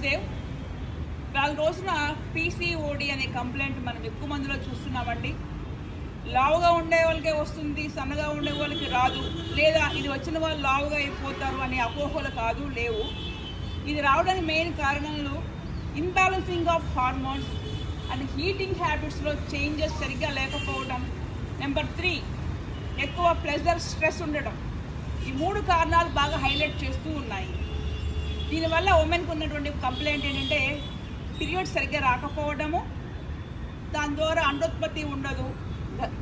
వాసుదేవ్. వాళ్ళ రోజున పీసీఓడి అనే కంప్లైంట్ మనం ఎక్కువ మందిలో చూస్తున్నామండి. లావుగా ఉండే వాళ్ళకే వస్తుంది, సన్నగా ఉండే వాళ్ళకి రాదు, లేదా ఇది వచ్చిన వాళ్ళు లావుగా అయిపోతారు అనే అపోహలు కాదు, లేవు. ఇది రావడానికి మెయిన్ కారణాలు imbalancing of hormones and eating హ్యాబిట్స్లో చేంజెస్ సరిగ్గా లేకపోవడం. నెంబర్ 3, ఎక్కువ ప్రెజర్, స్ట్రెస్ ఉండడం. ఈ 3 కారణాలు బాగా హైలైట్ చేస్తూ ఉన్నాయి. దీనివల్ల ఉమెన్కి ఉన్నటువంటి కంప్లైంట్ ఏంటంటే పీరియడ్స్ సరిగ్గా రాకపోవడము, దాని ద్వారా అండోత్పత్తి ఉండదు,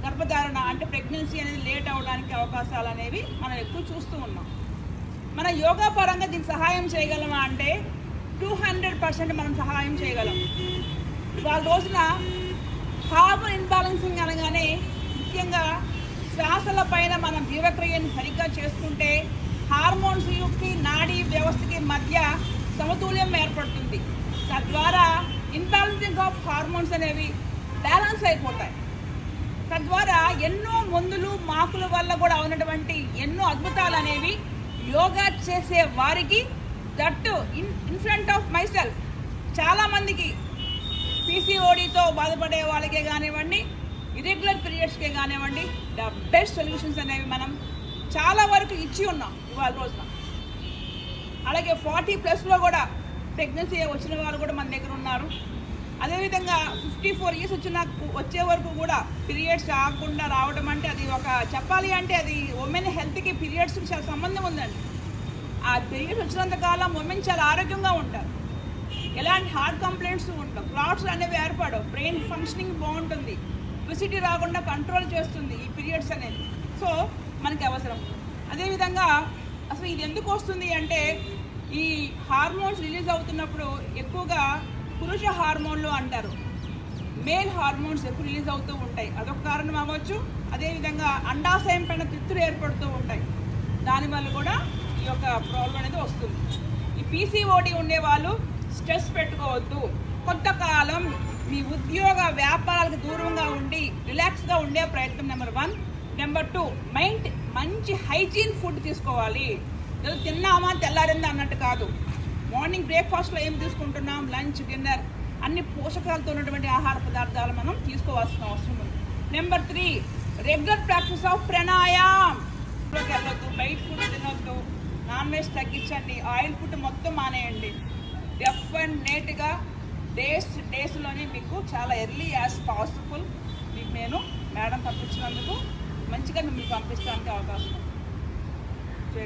గర్భధారణ అంటే ప్రెగ్నెన్సీ అనేది లేట్ అవ్వడానికి అవకాశాలు అనేవి మనం ఎక్కువ చూస్తూ ఉన్నాం. మన యోగా పరంగా దీనికి సహాయం చేయగలమా అంటే 200% మనం సహాయం చేయగలం. వాళ్ళ రోజున హార్మోన్ ఇన్బ్యాలెన్సింగ్ అనగానే ముఖ్యంగా శ్వాసల పైన మనం జీవక్రియను సరిగ్గా చేసుకుంటే హార్మోన్స్కి నాడీ వ్యవస్థకి మధ్య సమతుల్యం ఏర్పడుతుంది. తద్వారా ఇన్బ్యాలెన్సింగ్ ఆఫ్ హార్మోన్స్ అనేవి బ్యాలెన్స్ అయిపోతాయి. తద్వారా ఎన్నో మందులు మాకుల వల్ల కూడా ఉన్నటువంటి ఎన్నో అద్భుతాలు అనేవి యోగా చేసే వారికి, that in front of my self, చాలామందికి పీసీఓడితో బాధపడే వాళ్ళకే కానివ్వండి, ఇర్రెగ్యులర్ పీరియడ్స్కే కానివ్వండి, ద బెస్ట్ సొల్యూషన్స్ అనేవి మనం చాలా వరకు ఇచ్చి ఉన్నాం ఇవాళ రోజున. అలాగే 40+ కూడా ప్రెగ్నెన్సీ వచ్చిన వాళ్ళు కూడా మన దగ్గర ఉన్నారు. అదేవిధంగా 54 years వచ్చే వరకు కూడా పీరియడ్స్ రాకుండా రావడం అంటే అది ఒక చెప్పాలి అంటే అది ఉమెన్ హెల్త్కి పీరియడ్స్కి చాలా సంబంధం ఉందండి. ఆ పీరియడ్స్ వచ్చినంత కాలం ఉమెన్ చాలా ఆరోగ్యంగా ఉంటారు, ఎలాంటి హార్ట్ కంప్లైంట్స్ ఉంటాయి, క్లాట్స్ అనేవి ఏర్పడవు, బ్రెయిన్ ఫంక్షనింగ్ బాగుంటుంది, ఒబెసిటీ రాకుండా కంట్రోల్ చేస్తుంది ఈ పీరియడ్స్ అనేది. సో మనకి అవసరం. అదేవిధంగా అసలు ఇది ఎందుకు వస్తుంది అంటే ఈ హార్మోన్స్ రిలీజ్ అవుతున్నప్పుడు ఎక్కువగా పురుష హార్మోన్లు అంటారు, మేల్ హార్మోన్స్ ఎక్కువ రిలీజ్ అవుతూ ఉంటాయి, అదొక కారణం అవ్వచ్చు. అదేవిధంగా అండాశయం పైన తిత్తులు ఏర్పడుతూ ఉంటాయి, దానివల్ల కూడా ఈ యొక్క ప్రాబ్లం అనేది వస్తుంది. ఈ పీసీఓడి ఉండేవాళ్ళు స్ట్రెస్ పెట్టుకోవద్దు. కొంతకాలం మీ ఉద్యోగ వ్యాపారాలకు దూరంగా ఉండి రిలాక్స్గా ఉండే ప్రయత్నం నెంబర్ 1. నెంబర్ 2, మంచి హైజీన్ ఫుడ్ తీసుకోవాలి. తిన్నామా తెల్లారిందా అన్నట్టు కాదు. మార్నింగ్ బ్రేక్ఫాస్ట్లో ఏం తీసుకుంటున్నాం, లంచ్, డిన్నర్ అన్ని పోషకాలతో ఉన్నటువంటి ఆహార పదార్థాలు మనం తీసుకోవాల్సిన అవసరం ఉంది. నెంబర్ 3, రెగ్యులర్ ప్రాక్టీస్ ఆఫ్ ప్రాణాయామం. వెళ్ళొద్దు, బయట ఫుడ్ తినొద్దు, నాన్ వెజ్ తగ్గించండి, ఆయిల్ ఫుడ్ మొత్తం మానేయండి. డెఫినెట్గా డేస్లోనే మీకు చాలా ఎర్లీ యాజ్ పాసిబుల్ మీకు నేను మేడం పంపించినందుకు మంచిగా మిమ్మల్ని పంపించడానికి అవకాశం ఉంది.